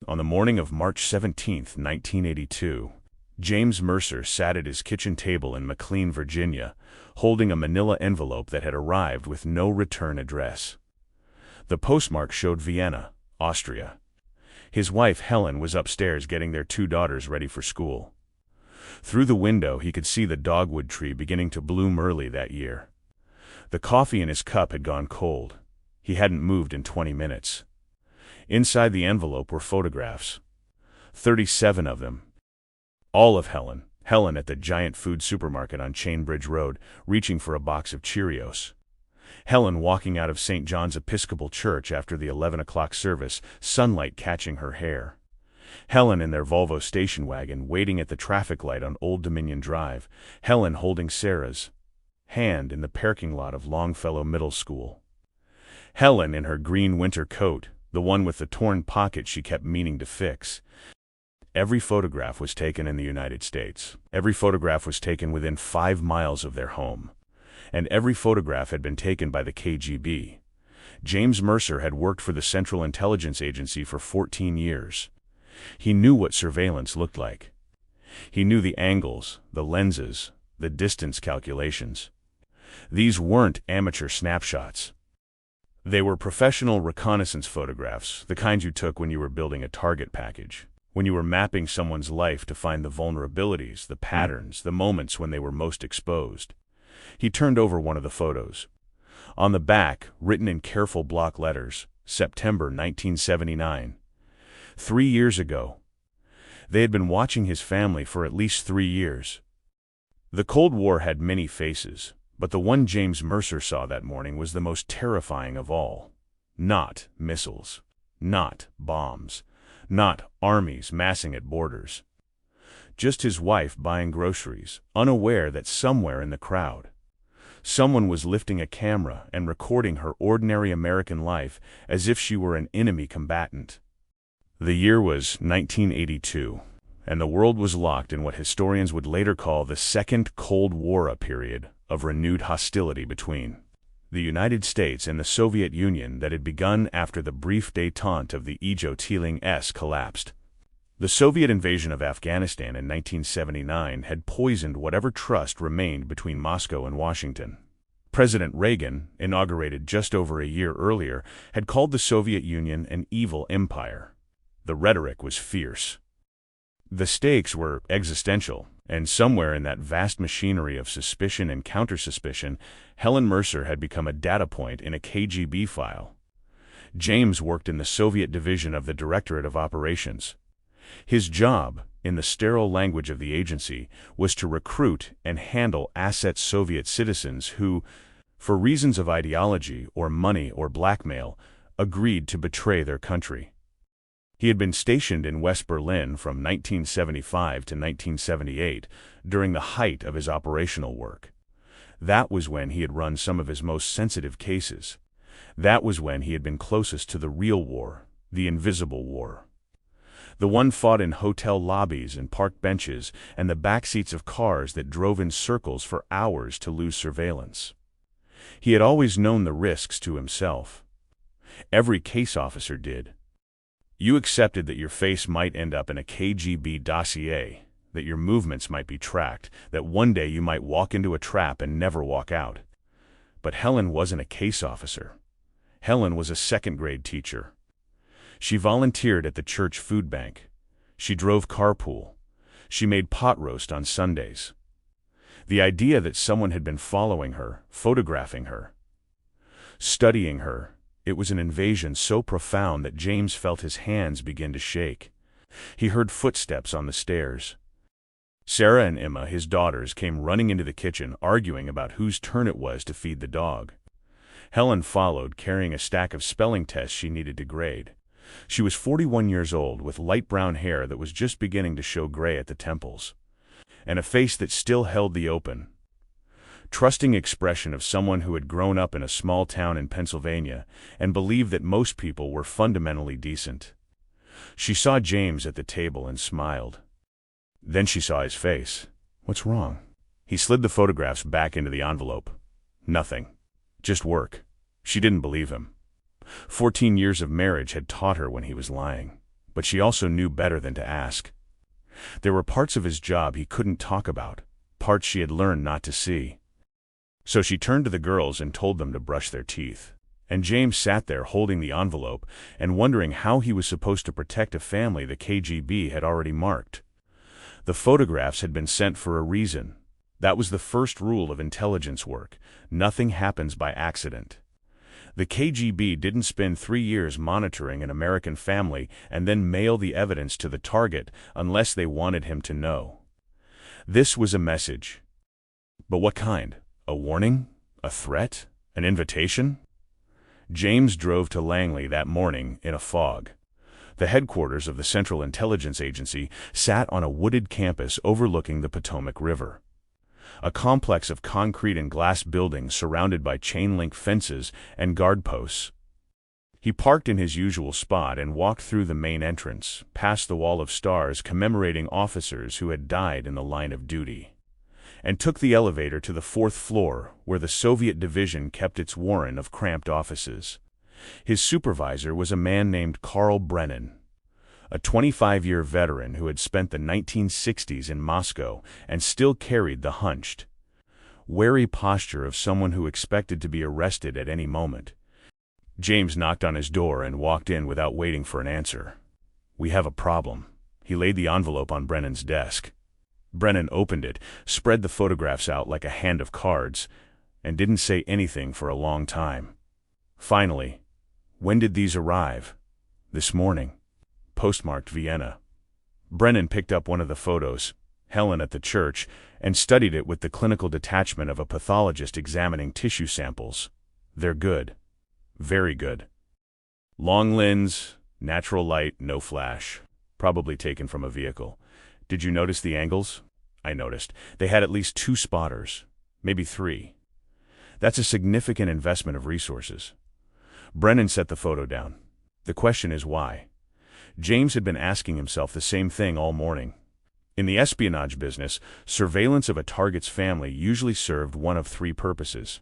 On the morning of March 17, 1982, James Mercer sat at his kitchen table in McLean, Virginia, holding a manila envelope that had arrived with no return address. The postmark showed Vienna, Austria. His wife, Helen, was upstairs getting their two daughters ready for school. Through the window, he could see the dogwood tree beginning to bloom early that year. The coffee in his cup had gone cold. He hadn't moved in 20 minutes. Inside the envelope were photographs. 37 of them. All of Helen at the giant food supermarket on Chainbridge Road, reaching for a box of Cheerios. Helen walking out of St. John's Episcopal Church after the 11 o'clock service, sunlight catching her hair. Helen in their Volvo station wagon waiting at the traffic light on Old Dominion Drive, Helen holding Sarah's hand in the parking lot of Longfellow Middle School. Helen in her green winter coat, the one with the torn pocket she kept meaning to fix. Every photograph was taken in the United States. Every photograph was taken within 5 miles of their home. And every photograph had been taken by the KGB. James Mercer had worked for the Central Intelligence Agency for 14 years. He knew what surveillance looked like. He knew the angles, the lenses, the distance calculations. These weren't amateur snapshots. They were professional reconnaissance photographs, the kind you took when you were building a target package, when you were mapping someone's life to find the vulnerabilities, the patterns, the moments when they were most exposed. He turned over one of the photos. On the back, written in careful block letters, September 1979. 3 years ago. They had been watching his family for at least 3 years. The Cold War had many faces, but the one James Mercer saw that morning was the most terrifying of all. Not missiles. Not bombs. Not armies massing at borders. Just his wife buying groceries, unaware that somewhere in the crowd, someone was lifting a camera and recording her ordinary American life as if she were an enemy combatant. The year was 1982, and the world was locked in what historians would later call the Second Cold War, a period of renewed hostility between the United States and the Soviet Union that had begun after the brief détente of the Ijo-Teeling-S collapsed. The Soviet invasion of Afghanistan in 1979 had poisoned whatever trust remained between Moscow and Washington. President Reagan, inaugurated just over a year earlier, had called the Soviet Union an evil empire. The rhetoric was fierce. The stakes were existential, and somewhere in that vast machinery of suspicion and counter-suspicion, Helen Mercer had become a data point in a KGB file. James worked in the Soviet division of the Directorate of Operations. His job, in the sterile language of the agency, was to recruit and handle asset Soviet citizens who, for reasons of ideology or money or blackmail, agreed to betray their country. He had been stationed in West Berlin from 1975 to 1978, during the height of his operational work. That was when he had run some of his most sensitive cases. That was when he had been closest to the real war, the invisible war. The one fought in hotel lobbies and park benches and the back seats of cars that drove in circles for hours to lose surveillance. He had always known the risks to himself. Every case officer did. You accepted that your face might end up in a KGB dossier, that your movements might be tracked, that one day you might walk into a trap and never walk out. But Helen wasn't a case officer. Helen was a second-grade teacher. She volunteered at the church food bank. She drove carpool. She made pot roast on Sundays. The idea that someone had been following her, photographing her, studying her, it was an invasion so profound that James felt his hands begin to shake. He heard footsteps on the stairs. Sarah and Emma, his daughters, came running into the kitchen, arguing about whose turn it was to feed the dog. Helen followed, carrying a stack of spelling tests she needed to grade. She was 41 years old, with light brown hair that was just beginning to show gray at the temples, and a face that still held the open, trusting expression of someone who had grown up in a small town in Pennsylvania and believed that most people were fundamentally decent. She saw James at the table and smiled. Then she saw his face. What's wrong? He slid the photographs back into the envelope. Nothing. Just work. She didn't believe him. 14 years of marriage had taught her when he was lying. but she also knew better than to ask. There were parts of his job he couldn't talk about, parts she had learned not to see. So she turned to the girls and told them to brush their teeth. And James sat there holding the envelope and wondering how he was supposed to protect a family the KGB had already marked. The photographs had been sent for a reason. That was the first rule of intelligence work. Nothing happens by accident. The KGB didn't spend 3 years monitoring an American family and then mail the evidence to the target unless they wanted him to know. This was a message. But what kind? A warning? A threat? An invitation? James drove to Langley that morning in a fog. The headquarters of the Central Intelligence Agency sat on a wooded campus overlooking the Potomac River. A complex of concrete and glass buildings surrounded by chain-link fences and guard posts. He parked in his usual spot and walked through the main entrance, past the wall of stars commemorating officers who had died in the line of duty, and took the elevator to the 4th floor where the Soviet division kept its warren of cramped offices. His supervisor was a man named Carl Brennan, a 25-year veteran who had spent the 1960s in Moscow and still carried the hunched, wary posture of someone who expected to be arrested at any moment. James knocked on his door and walked in without waiting for an answer. "We have a problem." He laid the envelope on Brennan's desk. Brennan opened it, spread the photographs out like a hand of cards, and didn't say anything for a long time. Finally, "When did these arrive?" "This morning." Postmarked Vienna. Brennan picked up one of the photos, Helen at the church, and studied it with the clinical detachment of a pathologist examining tissue samples. "They're good. Very good. Long lens, natural light, no flash. Probably taken from a vehicle. Did you notice the angles?" "I noticed. They had at least 2 spotters. Maybe 3. That's a significant investment of resources." Brennan set the photo down. "The question is why?" James had been asking himself the same thing all morning. In the espionage business, surveillance of a target's family usually served one of 3 purposes.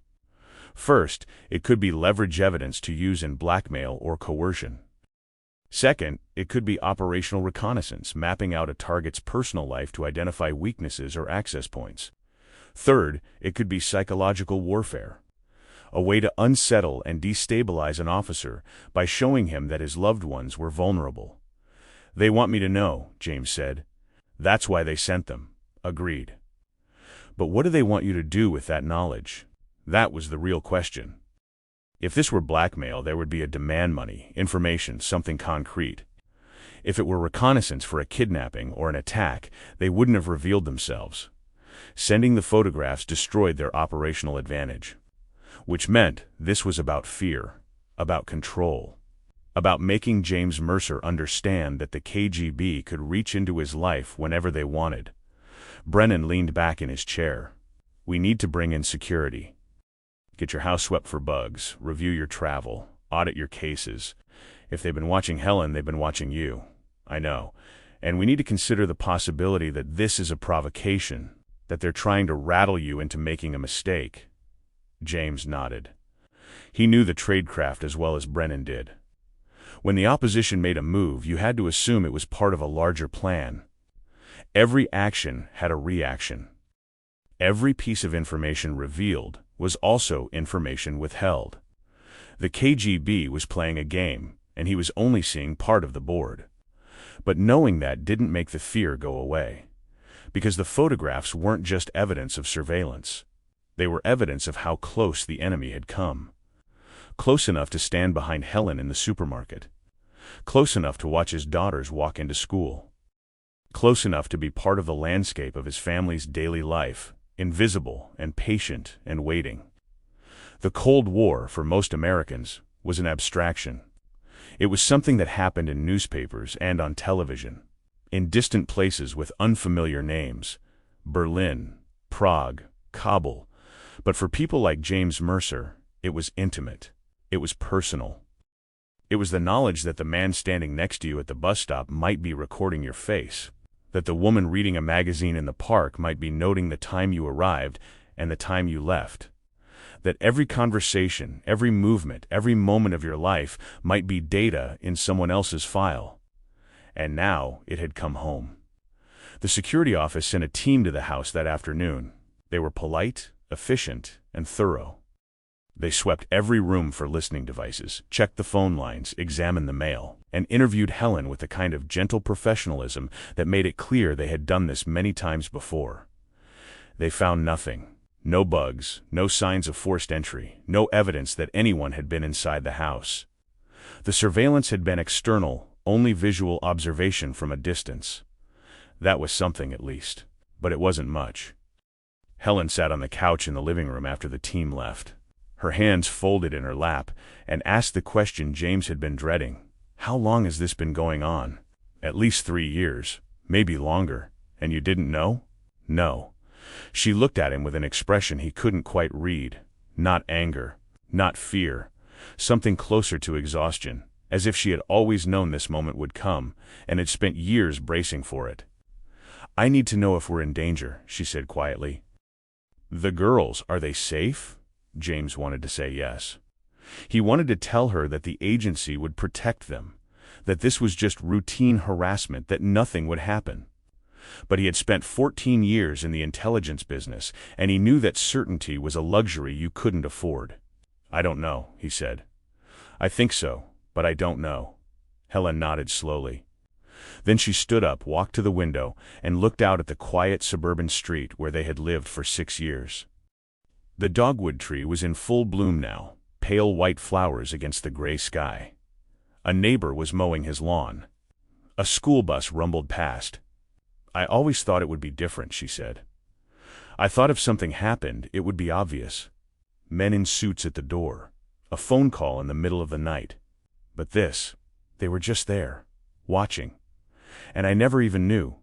First, it could be leverage evidence to use in blackmail or coercion. Second, it could be operational reconnaissance, mapping out a target's personal life to identify weaknesses or access points. Third, it could be psychological warfare, a way to unsettle and destabilize an officer by showing him that his loved ones were vulnerable. "They want me to know," James said. "That's why they sent them." "Agreed." But what do they want you to do with that knowledge? That was the real question. If this were blackmail, there would be a demand: money, information, something concrete. If it were reconnaissance for a kidnapping or an attack, they wouldn't have revealed themselves. Sending the photographs destroyed their operational advantage. Which meant this was about fear, about control, about making James Mercer understand that the KGB could reach into his life whenever they wanted. Brennan leaned back in his chair. "We need to bring in security. Get your house swept for bugs, review your travel, audit your cases. If they've been watching Helen, they've been watching you. I know. And we need to consider the possibility that this is a provocation, that they're trying to rattle you into making a mistake." James nodded. He knew the tradecraft as well as Brennan did. When the opposition made a move, you had to assume it was part of a larger plan. Every action had a reaction. Every piece of information revealed was also information withheld. The KGB was playing a game, and he was only seeing part of the board. But knowing that didn't make the fear go away, because the photographs weren't just evidence of surveillance. They were evidence of how close the enemy had come. Close enough to stand behind Helen in the supermarket. Close enough to watch his daughters walk into school. Close enough to be part of the landscape of his family's daily life, invisible and patient and waiting. The Cold War, for most Americans, was an abstraction. It was something that happened in newspapers and on television, in distant places with unfamiliar names: Berlin, Prague, Kabul. But for people like James Mercer, it was intimate. It was personal. It was the knowledge that the man standing next to you at the bus stop might be recording your face, that the woman reading a magazine in the park might be noting the time you arrived and the time you left, that every conversation, every movement, every moment of your life might be data in someone else's file. and now it had come home. The security office sent a team to the house that afternoon. They were polite, efficient, and thorough. They swept every room for listening devices, checked the phone lines, examined the mail, and interviewed Helen with a kind of gentle professionalism that made it clear they had done this many times before. They found nothing. No bugs, no signs of forced entry, no evidence that anyone had been inside the house. The surveillance had been external, only visual observation from a distance. That was something at least, but it wasn't much. Helen sat on the couch in the living room after the team left, her hands folded in her lap, and asked the question James had been dreading. How long has this been going on? At least 3 years, maybe longer. And you didn't know? No. She looked at him with an expression he couldn't quite read. Not anger, not fear, something closer to exhaustion, as if she had always known this moment would come, and had spent years bracing for it. I need to know if we're in danger, she said quietly. The girls, are they safe? James wanted to say yes. He wanted to tell her that the agency would protect them, that this was just routine harassment, that nothing would happen. But he had spent 14 years in the intelligence business, and he knew that certainty was a luxury you couldn't afford. I don't know, he said. I think so, but I don't know. Helen nodded slowly. Then she stood up, walked to the window, and looked out at the quiet suburban street where they had lived for 6 years. The dogwood tree was in full bloom now, pale white flowers against the gray sky. A neighbor was mowing his lawn. A school bus rumbled past. I always thought it would be different, she said. I thought if something happened, it would be obvious. Men in suits at the door. A phone call in the middle of the night. But this, they were just there, watching. And I never even knew.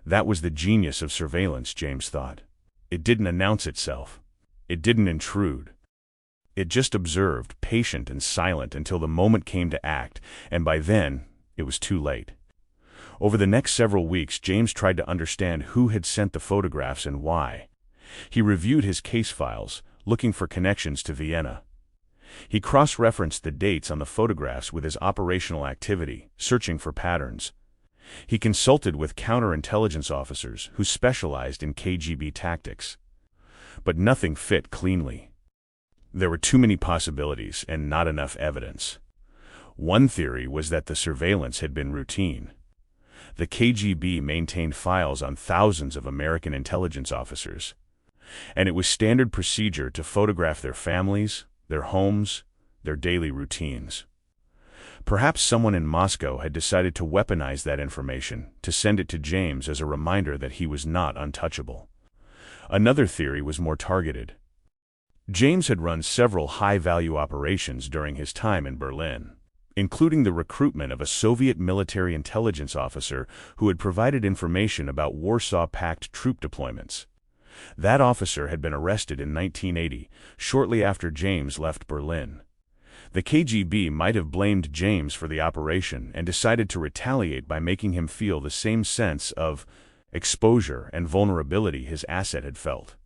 That was the genius of surveillance, James thought. It didn't announce itself. It didn't intrude. It just observed, patient and silent, until the moment came to act, and by then, it was too late. Over the next several weeks, James tried to understand who had sent the photographs and why. He reviewed his case files, looking for connections to Vienna. He cross-referenced the dates on the photographs with his operational activity, searching for patterns. He consulted with counterintelligence officers who specialized in KGB tactics. But nothing fit cleanly. There were too many possibilities and not enough evidence. One theory was that the surveillance had been routine. The KGB maintained files on thousands of American intelligence officers, and it was standard procedure to photograph their families, their homes, their daily routines. Perhaps someone in Moscow had decided to weaponize that information, to send it to James as a reminder that he was not untouchable. Another theory was more targeted. James had run several high-value operations during his time in Berlin, including the recruitment of a Soviet military intelligence officer who had provided information about Warsaw Pact troop deployments. That officer had been arrested in 1980, shortly after James left Berlin. The KGB might have blamed James for the operation and decided to retaliate by making him feel the same sense of exposure and vulnerability his asset had felt.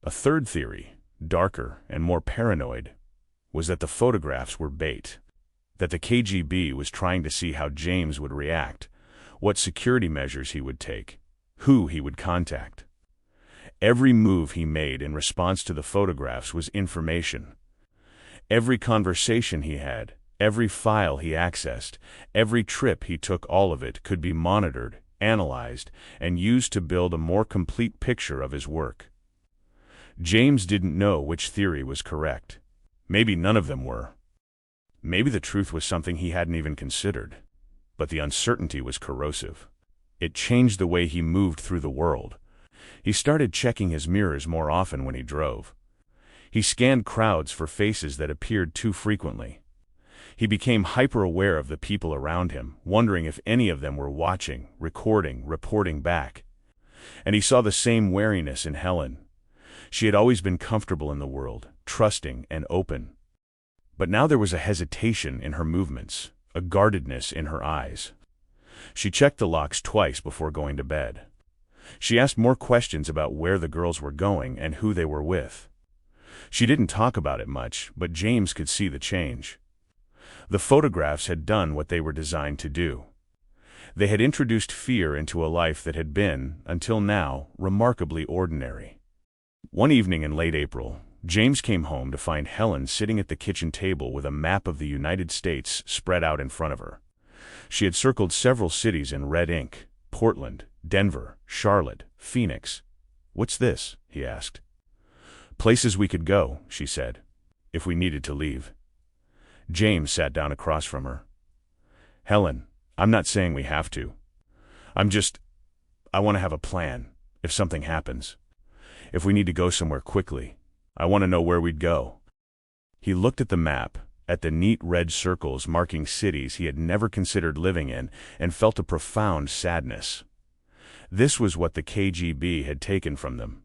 A third theory, darker and more paranoid, was that the photographs were bait, that the KGB was trying to see how James would react, what security measures he would take, who he would contact. Every move he made in response to the photographs was information. Every conversation he had, every file he accessed, every trip he took, all of it could be monitored, analyzed, and used to build a more complete picture of his work. James didn't know which theory was correct. Maybe none of them were. Maybe the truth was something he hadn't even considered. But the uncertainty was corrosive. It changed the way he moved through the world. He started checking his mirrors more often when he drove. He scanned crowds for faces that appeared too frequently. He became hyper-aware of the people around him, wondering if any of them were watching, recording, reporting back. And he saw the same wariness in Helen. She had always been comfortable in the world, trusting and open. But now there was a hesitation in her movements, a guardedness in her eyes. She checked the locks twice before going to bed. She asked more questions about where the girls were going and who they were with. She didn't talk about it much, but James could see the change. The photographs had done what they were designed to do. They had introduced fear into a life that had been, until now, remarkably ordinary. One evening in late April, James came home to find Helen sitting at the kitchen table with a map of the United States spread out in front of her. She had circled several cities in red ink: Portland, Denver, Charlotte, Phoenix. "What's this?" he asked. "Places we could go," she said, "if we needed to leave." James sat down across from her. "Helen, I'm not saying we have to. I want to have a plan, if something happens. If we need to go somewhere quickly, I want to know where we'd go." He looked at the map, at the neat red circles marking cities he had never considered living in, and felt a profound sadness. This was what the KGB had taken from them.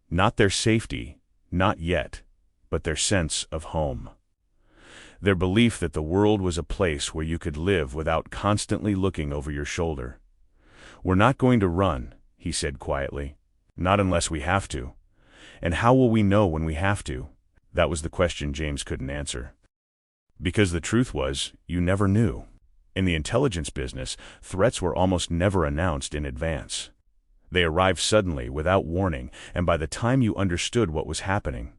Not their safety, not yet, but their sense of home. Their belief that the world was a place where you could live without constantly looking over your shoulder. "We're not going to run," he said quietly. "Not unless we have to. And how will we know when we have to?" That was the question James couldn't answer. Because the truth was, you never knew. In the intelligence business, threats were almost never announced in advance. They arrived suddenly, without warning, and by the time you understood what was happening,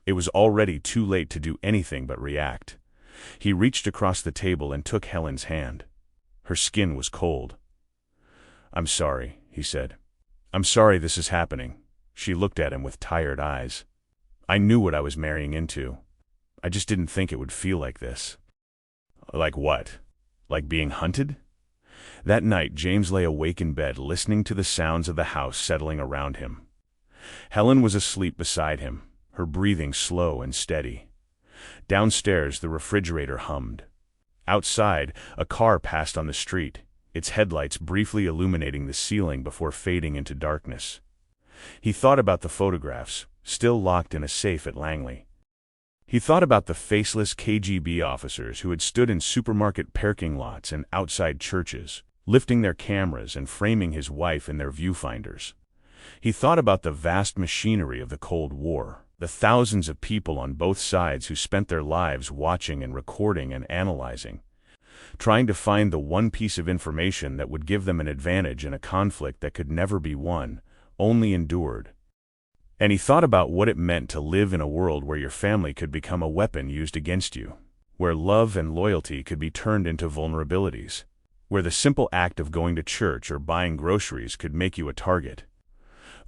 it was already too late to do anything but react. He reached across the table and took Helen's hand. Her skin was cold. "I'm sorry," he said. "I'm sorry this is happening." She looked at him with tired eyes. "I knew what I was marrying into. I just didn't think it would feel like this." "Like what? Like being hunted?" That night, James lay awake in bed, listening to the sounds of the house settling around him. Helen was asleep beside him, her breathing slow and steady. Downstairs, the refrigerator hummed. Outside, a car passed on the street, its headlights briefly illuminating the ceiling before fading into darkness. He thought about the photographs, still locked in a safe at Langley. He thought about the faceless KGB officers who had stood in supermarket parking lots and outside churches, lifting their cameras and framing his wife in their viewfinders. He thought about the vast machinery of the Cold War, the thousands of people on both sides who spent their lives watching and recording and analyzing, trying to find the one piece of information that would give them an advantage in a conflict that could never be won, only endured. And he thought about what it meant to live in a world where your family could become a weapon used against you, where love and loyalty could be turned into vulnerabilities, where the simple act of going to church or buying groceries could make you a target.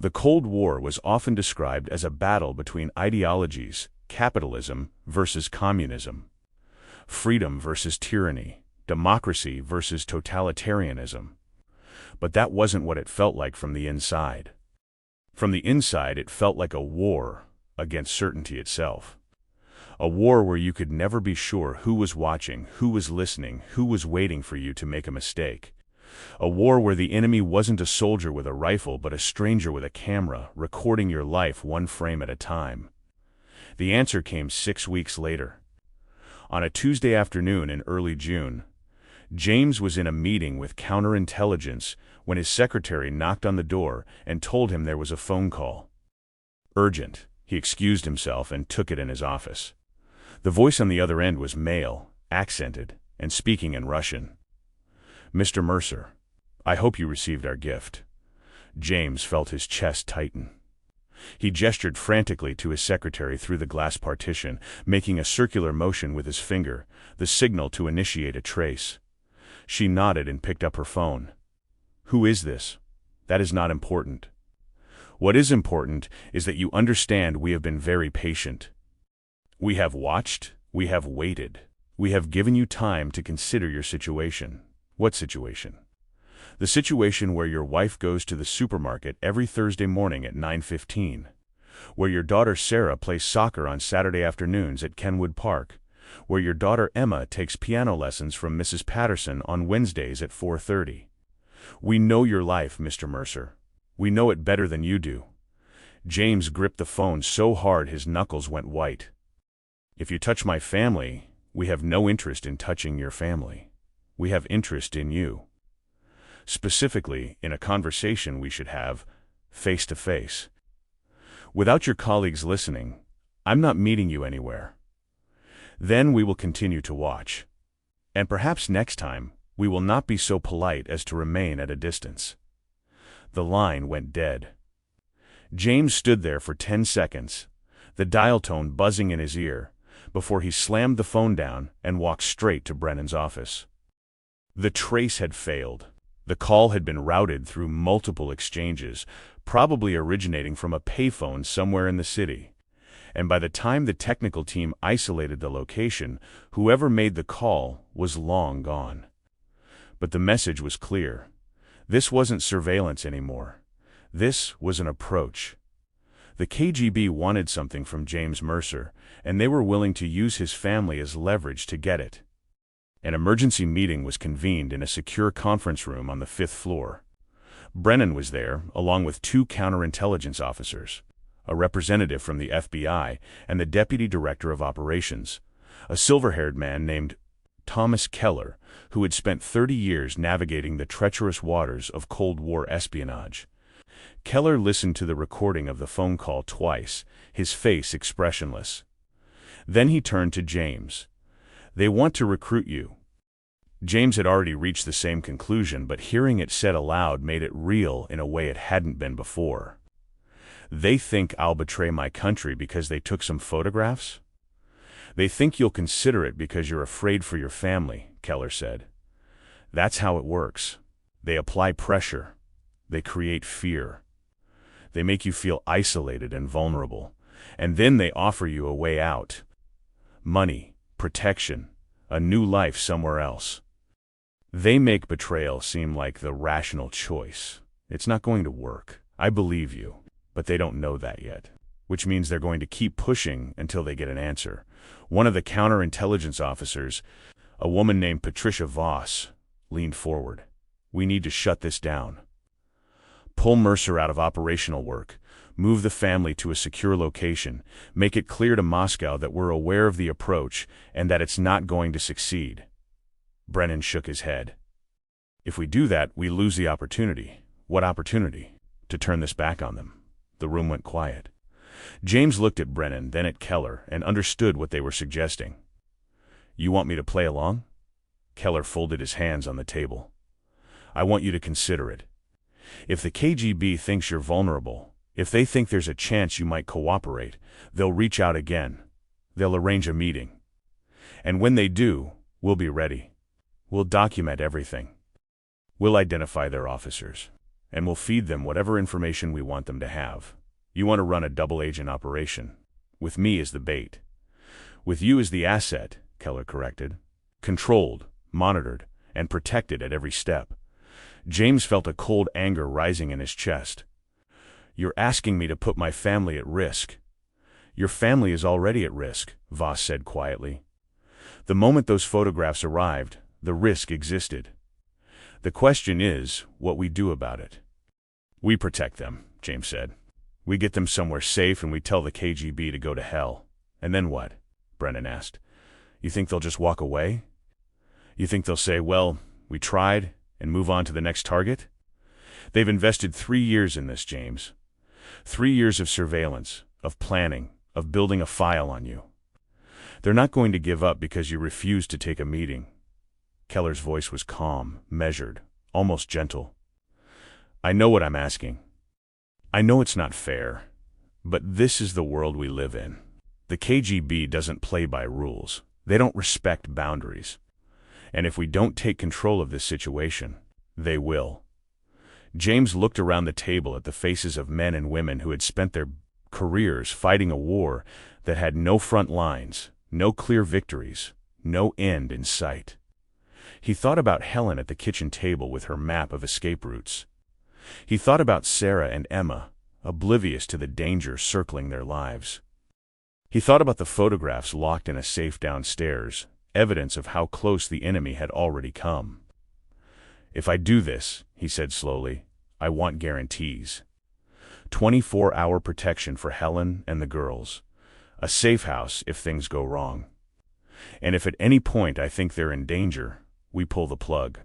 The Cold War was often described as a battle between ideologies: capitalism versus communism, freedom versus tyranny, democracy versus totalitarianism. But that wasn't what it felt like from the inside. From the inside, it felt like a war against certainty itself. A war where you could never be sure who was watching, who was listening, who was waiting for you to make a mistake. A war where the enemy wasn't a soldier with a rifle, but a stranger with a camera, recording your life one frame at a time. The answer came 6 weeks later. On a Tuesday afternoon in early June, James was in a meeting with counterintelligence when his secretary knocked on the door and told him there was a phone call. Urgent. He excused himself and took it in his office. The voice on the other end was male, accented, and speaking in Russian. "Mr. Mercer, I hope you received our gift." James felt his chest tighten. He gestured frantically to his secretary through the glass partition, making a circular motion with his finger, the signal to initiate a trace. She nodded and picked up her phone. "Who is this? That is not important. What is important is that you understand we have been very patient. We have watched, we have waited, we have given you time to consider your situation." "What situation?" "The situation where your wife goes to the supermarket every Thursday morning at 9:15, where your daughter Sarah plays soccer on Saturday afternoons at Kenwood Park, where your daughter Emma takes piano lessons from Mrs. Patterson on Wednesdays at 4:30. We know your life, Mr. Mercer. We know it better than you do." James gripped the phone so hard his knuckles went white. "If you touch my family, we have no interest in touching your family. We have interest in you. Specifically, in a conversation we should have, face to face. Without your colleagues listening, I'm not meeting you anywhere. Then we will continue to watch. And perhaps next time, We will not be so polite as to remain at a distance." The line went dead. James stood there for 10 seconds, the dial tone buzzing in his ear, before he slammed the phone down and walked straight to Brennan's office. The trace had failed. The call had been routed through multiple exchanges, probably originating from a payphone somewhere in the city. And by the time the technical team isolated the location, whoever made the call was long gone. But the message was clear. This wasn't surveillance anymore. This was an approach. The KGB wanted something from James Mercer, and they were willing to use his family as leverage to get it. An emergency meeting was convened in a secure conference room on the 5th floor. Brennan was there, along with 2 counterintelligence officers, a representative from the FBI and the deputy director of operations, a silver-haired man named Thomas Keller, who had spent 30 years navigating the treacherous waters of Cold War espionage. Keller listened to the recording of the phone call twice, his face expressionless. Then he turned to James. "They want to recruit you." James had already reached the same conclusion, but hearing it said aloud made it real in a way it hadn't been before. "They think I'll betray my country because they took some photographs? They think you'll consider it because you're afraid for your family," Keller said. "That's how it works. They apply pressure. They create fear. They make you feel isolated and vulnerable, and then they offer you a way out. Money, protection, a new life somewhere else. They make betrayal seem like the rational choice. It's not going to work. I believe you, but they don't know that yet, which means they're going to keep pushing until they get an answer." One of the counterintelligence officers, a woman named Patricia Voss, leaned forward. "We need to shut this down. Pull Mercer out of operational work, move the family to a secure location, make it clear to Moscow that we're aware of the approach and that it's not going to succeed." Brennan shook his head. "If we do that, we lose the opportunity." "What opportunity?" "To turn this back on them." The room went quiet. James looked at Brennan, then at Keller, and understood what they were suggesting. "You want me to play along?" Keller folded his hands on the table. "I want you to consider it. If the KGB thinks you're vulnerable, if they think there's a chance you might cooperate, they'll reach out again. They'll arrange a meeting. And when they do, we'll be ready. We'll document everything. We'll identify their officers. And we'll feed them whatever information we want them to have. You want to run a double-agent operation, with me as the bait. With you as the asset," Keller corrected. "Controlled, monitored, and protected at every step." James felt a cold anger rising in his chest. "You're asking me to put my family at risk." "Your family is already at risk," Voss said quietly. "The moment those photographs arrived, the risk existed. The question is what we do about it." "We protect them," James said. "We get them somewhere safe and we tell the KGB to go to hell. And then what?" Brennan asked. "You think they'll just walk away? You think they'll say, well, we tried, and move on to the next target? They've invested 3 years in this, James. 3 years of surveillance, of planning, of building a file on you. They're not going to give up because you refused to take a meeting." Keller's voice was calm, measured, almost gentle. "I know what I'm asking. I know it's not fair, but this is the world we live in. The KGB doesn't play by rules. They don't respect boundaries. And if we don't take control of this situation, they will." James looked around the table at the faces of men and women who had spent their careers fighting a war that had no front lines, no clear victories, no end in sight. He thought about Helen at the kitchen table with her map of escape routes. He thought about Sarah and Emma, oblivious to the danger circling their lives. He thought about the photographs locked in a safe downstairs, evidence of how close the enemy had already come. "If I do this," he said slowly, "I want guarantees. 24-hour protection for Helen and the girls. A safe house if things go wrong. And if at any point I think they're in danger, we pull the plug.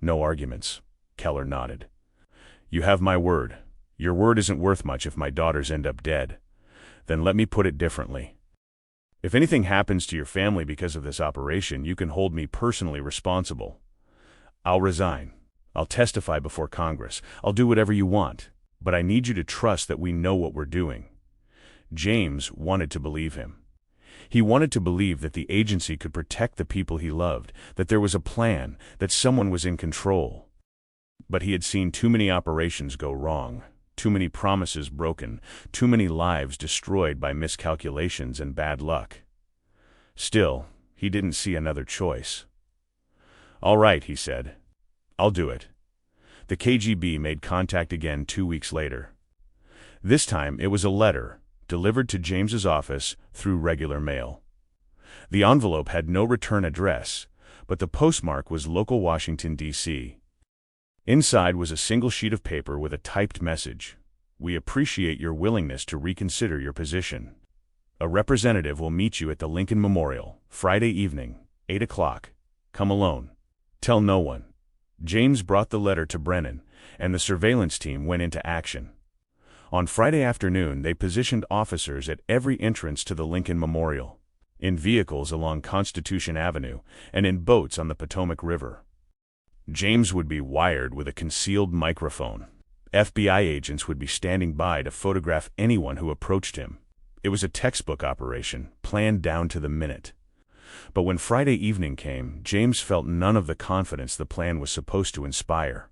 No arguments." Keller nodded. "You have my word. Your word isn't worth much if my daughters end up dead. Then let me put it differently. If anything happens to your family because of this operation, you can hold me personally responsible. I'll resign. I'll testify before Congress. I'll do whatever you want. But I need you to trust that we know what we're doing." James wanted to believe him. He wanted to believe that the agency could protect the people he loved, that there was a plan, that someone was in control. But he had seen too many operations go wrong, too many promises broken, too many lives destroyed by miscalculations and bad luck. Still, he didn't see another choice. "All right," he said. "I'll do it." The KGB made contact again 2 weeks later. This time it was a letter, delivered to James's office through regular mail. The envelope had no return address, but the postmark was local Washington, D.C. Inside was a single sheet of paper with a typed message. "We appreciate your willingness to reconsider your position. A representative will meet you at the Lincoln Memorial, Friday evening, 8 o'clock. Come alone. Tell no one." James brought the letter to Brennan, and the surveillance team went into action. On Friday afternoon, they positioned officers at every entrance to the Lincoln Memorial, in vehicles along Constitution Avenue, and in boats on the Potomac River. James would be wired with a concealed microphone. FBI agents would be standing by to photograph anyone who approached him. It was a textbook operation, planned down to the minute. But when Friday evening came, James felt none of the confidence the plan was supposed to inspire.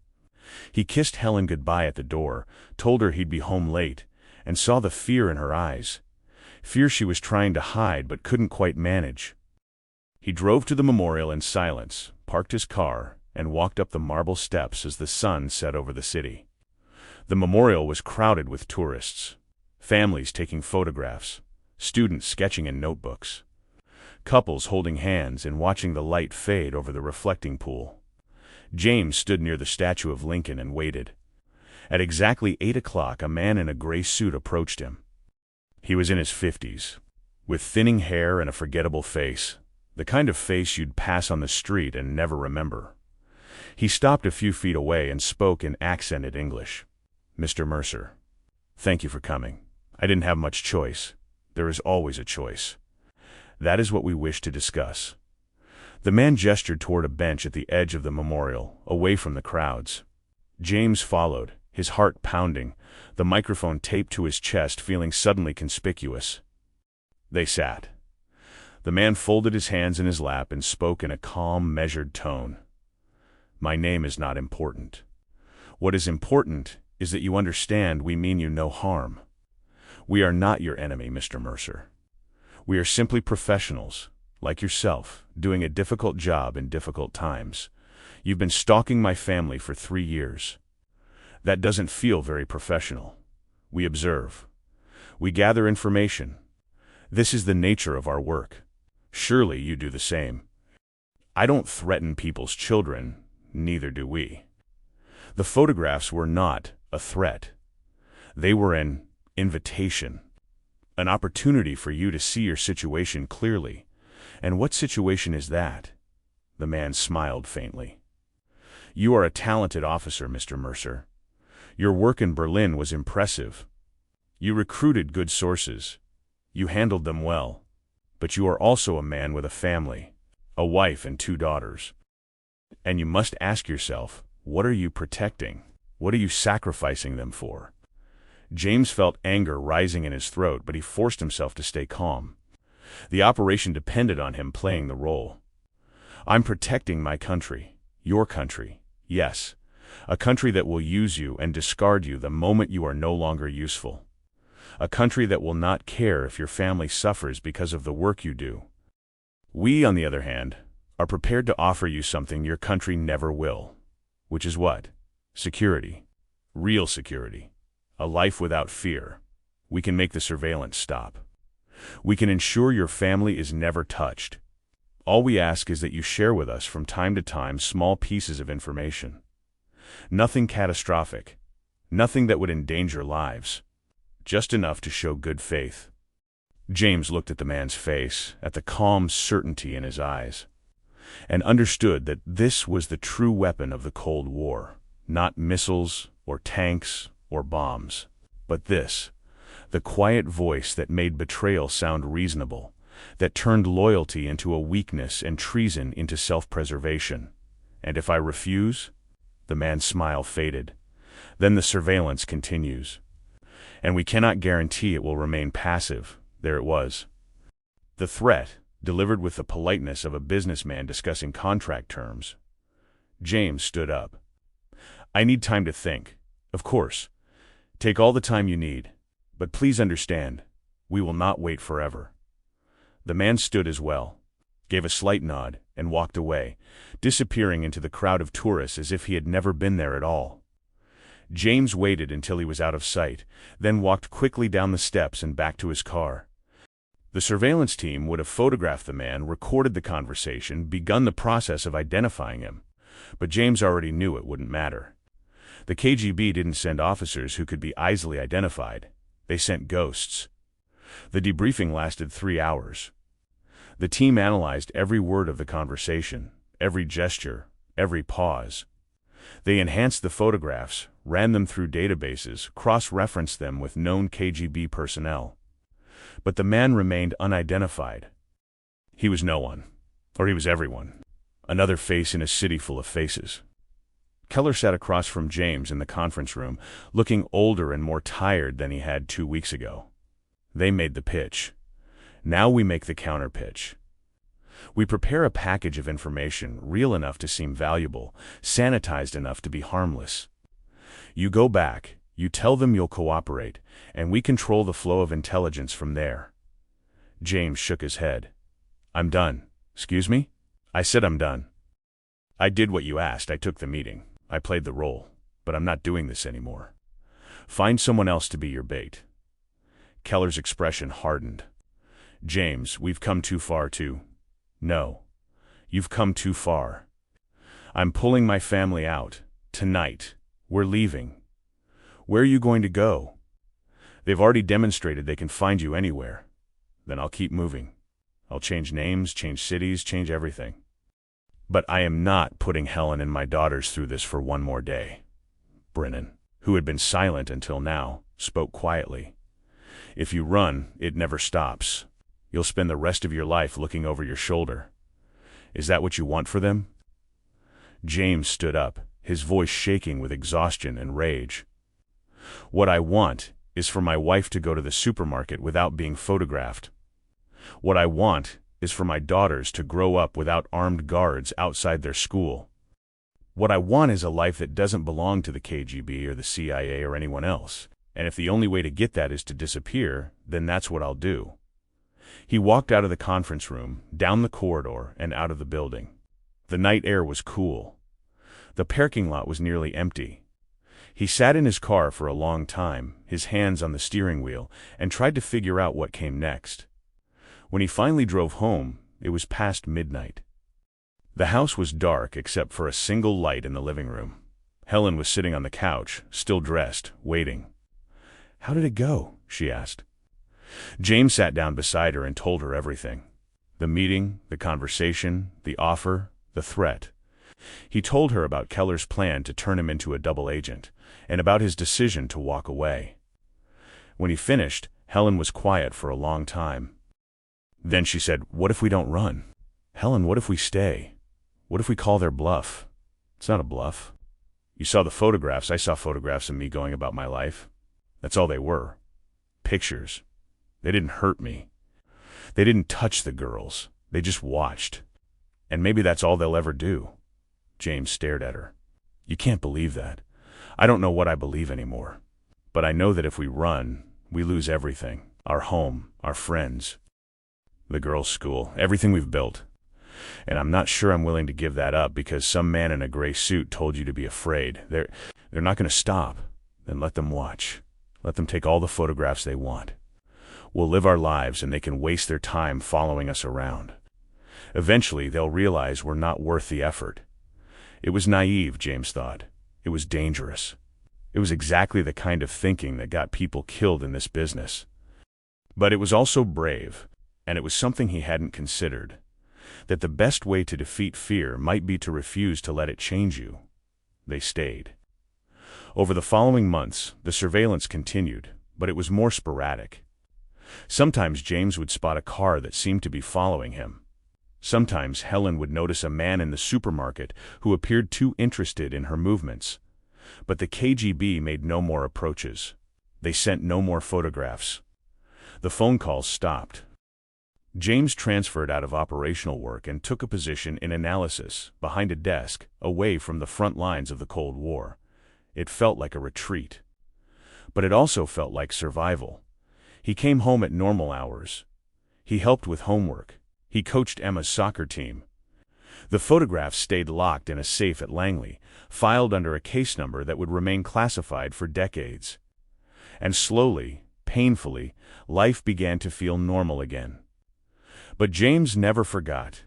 He kissed Helen goodbye at the door, told her he'd be home late, and saw the fear in her eyes. Fear she was trying to hide but couldn't quite manage. He drove to the memorial in silence, parked his car, and walked up the marble steps as the sun set over the city. The memorial was crowded with tourists, families taking photographs, students sketching in notebooks, couples holding hands and watching the light fade over the reflecting pool. James stood near the statue of Lincoln and waited. At exactly 8 o'clock, a man in a gray suit approached him. He was in his 50s, with thinning hair and a forgettable face, the kind of face you'd pass on the street and never remember. He stopped a few feet away and spoke in accented English. "Mr. Mercer, thank you for coming. I didn't have much choice. There is always a choice. That is what we wish to discuss." The man gestured toward a bench at the edge of the memorial, away from the crowds. James followed, his heart pounding, the microphone taped to his chest, feeling suddenly conspicuous. They sat. The man folded his hands in his lap and spoke in a calm, measured tone. "My name is not important. What is important is that you understand we mean you no harm. We are not your enemy, Mr. Mercer. We are simply professionals, like yourself, doing a difficult job in difficult times. You've been stalking my family for 3 years. That doesn't feel very professional. We observe. We gather information. This is the nature of our work. Surely you do the same. I don't threaten people's children, neither do we." The photographs were not a threat. They were an invitation, an opportunity for you to see your situation clearly. "And what situation is that?" The man smiled faintly. "You are a talented officer, Mr. Mercer. Your work in Berlin was impressive. You recruited good sources. You handled them well. But you are also a man with a family, a wife and 2 daughters. And you must ask yourself, what are you protecting? What are you sacrificing them for?" James felt anger rising in his throat, but he forced himself to stay calm. The operation depended on him playing the role. "I'm protecting my country, your country, yes, a country that will use you and discard you the moment you are no longer useful. A country that will not care if your family suffers because of the work you do. We, on the other hand, are prepared to offer you something your country never will. Which is what? Security. Real security. A life without fear. We can make the surveillance stop. We can ensure your family is never touched. All we ask is that you share with us from time to time small pieces of information. Nothing catastrophic. Nothing that would endanger lives. Just enough to show good faith." James looked at the man's face, at the calm certainty in his eyes, and understood that this was the true weapon of the Cold War. Not missiles, or tanks, or bombs, but this. The quiet voice that made betrayal sound reasonable, that turned loyalty into a weakness and treason into self-preservation. And if I refuse? The man's smile faded. Then the surveillance continues. And we cannot guarantee it will remain passive. There it was. The threat, delivered with the politeness of a businessman discussing contract terms. James stood up. I need time to think. Of course. Take all the time you need. But please understand, we will not wait forever. The man stood as well, gave a slight nod, and walked away, disappearing into the crowd of tourists as if he had never been there at all. James waited until he was out of sight, then walked quickly down the steps and back to his car. The surveillance team would have photographed the man, recorded the conversation, begun the process of identifying him. But James already knew it wouldn't matter. The KGB didn't send officers who could be easily identified. They sent ghosts. The debriefing lasted 3 hours. The team analyzed every word of the conversation, every gesture, every pause. They enhanced the photographs, ran them through databases, cross-referenced them with known KGB personnel. But the man remained unidentified. He was no one, or he was everyone. Another face in a city full of faces. Keller sat across from James in the conference room, looking older and more tired than he had 2 weeks ago. They made the pitch. Now we make the counter-pitch. We prepare a package of information real enough to seem valuable, sanitized enough to be harmless. You go back, you tell them you'll cooperate, and we control the flow of intelligence from there. James shook his head. I'm done. Excuse me? I said I'm done. I did what you asked. I took the meeting. I played the role. But I'm not doing this anymore. Find someone else to be your bait. Keller's expression hardened. James, we've come too far to... No. You've come too far. I'm pulling my family out. Tonight. We're leaving. Where are you going to go? They've already demonstrated they can find you anywhere. Then I'll keep moving. I'll change names, change cities, change everything. But I am not putting Helen and my daughters through this for one more day. Brennan, who had been silent until now, spoke quietly. If you run, it never stops. You'll spend the rest of your life looking over your shoulder. Is that what you want for them? James stood up, his voice shaking with exhaustion and rage. What I want is for my wife to go to the supermarket without being photographed. What I want is for my daughters to grow up without armed guards outside their school. What I want is a life that doesn't belong to the KGB or the CIA or anyone else. And if the only way to get that is to disappear, then that's what I'll do. He walked out of the conference room, down the corridor, and out of the building. The night air was cool. The parking lot was nearly empty. He sat in his car for a long time, his hands on the steering wheel, and tried to figure out what came next. When he finally drove home, it was past midnight. The house was dark except for a single light in the living room. Helen was sitting on the couch, still dressed, waiting. How did it go? She asked. James sat down beside her and told her everything. The meeting, the conversation, the offer, the threat. He told her about Keller's plan to turn him into a double agent, and about his decision to walk away. When he finished, Helen was quiet for a long time. Then she said, "What if we don't run? Helen, what if we stay? What if we call their bluff?" "It's not a bluff. You saw the photographs. I saw photographs of me going about my life. That's all they were. Pictures. They didn't hurt me. They didn't touch the girls. They just watched. And maybe that's all they'll ever do." James stared at her. "You can't believe that. I don't know what I believe anymore. But I know that if we run, we lose everything. Our home, our friends, the girls' school, everything we've built. And I'm not sure I'm willing to give that up because some man in a gray suit told you to be afraid. They're not going to stop. Then let them watch. Let them take all the photographs they want. We'll live our lives and they can waste their time following us around. Eventually, they'll realize we're not worth the effort." It was naive, James thought. It was dangerous. It was exactly the kind of thinking that got people killed in this business. But it was also brave, and it was something he hadn't considered. That the best way to defeat fear might be to refuse to let it change you. They stayed. Over the following months, the surveillance continued, but it was more sporadic. Sometimes James would spot a car that seemed to be following him. Sometimes Helen would notice a man in the supermarket who appeared too interested in her movements. But the KGB made no more approaches. They sent no more photographs. The phone calls stopped. James transferred out of operational work and took a position in analysis, behind a desk, away from the front lines of the Cold War. It felt like a retreat. But it also felt like survival. He came home at normal hours. He helped with homework. He coached Emma's soccer team. The photographs stayed locked in a safe at Langley, filed under a case number that would remain classified for decades. And slowly, painfully, life began to feel normal again. But James never forgot.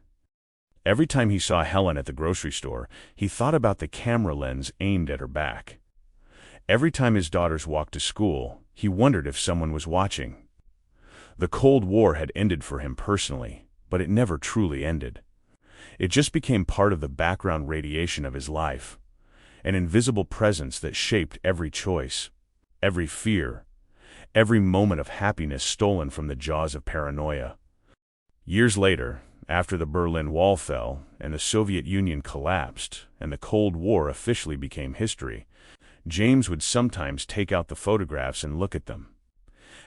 Every time he saw Helen at the grocery store, he thought about the camera lens aimed at her back. Every time his daughters walked to school, he wondered if someone was watching. The Cold War had ended for him personally, but it never truly ended. It just became part of the background radiation of his life, an invisible presence that shaped every choice, every fear, every moment of happiness stolen from the jaws of paranoia. Years later, after the Berlin Wall fell and the Soviet Union collapsed and the Cold War officially became history, James would sometimes take out the photographs and look at them.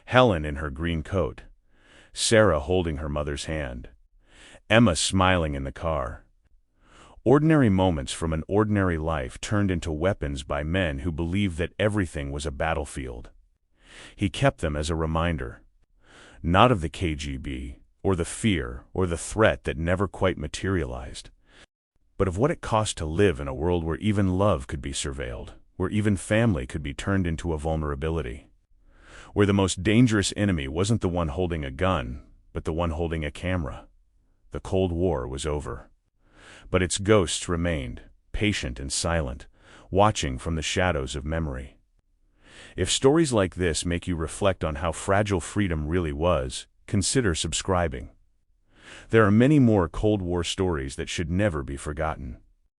Helen in her green coat, Sarah holding her mother's hand, Emma smiling in the car. Ordinary moments from an ordinary life turned into weapons by men who believed that everything was a battlefield. He kept them as a reminder, not of the KGB, or the fear, or the threat that never quite materialized, but of what it cost to live in a world where even love could be surveilled, where even family could be turned into a vulnerability, where the most dangerous enemy wasn't the one holding a gun, but the one holding a camera. The Cold War was over. But its ghosts remained, patient and silent, watching from the shadows of memory. If stories like this make you reflect on how fragile freedom really was, consider subscribing. There are many more Cold War stories that should never be forgotten.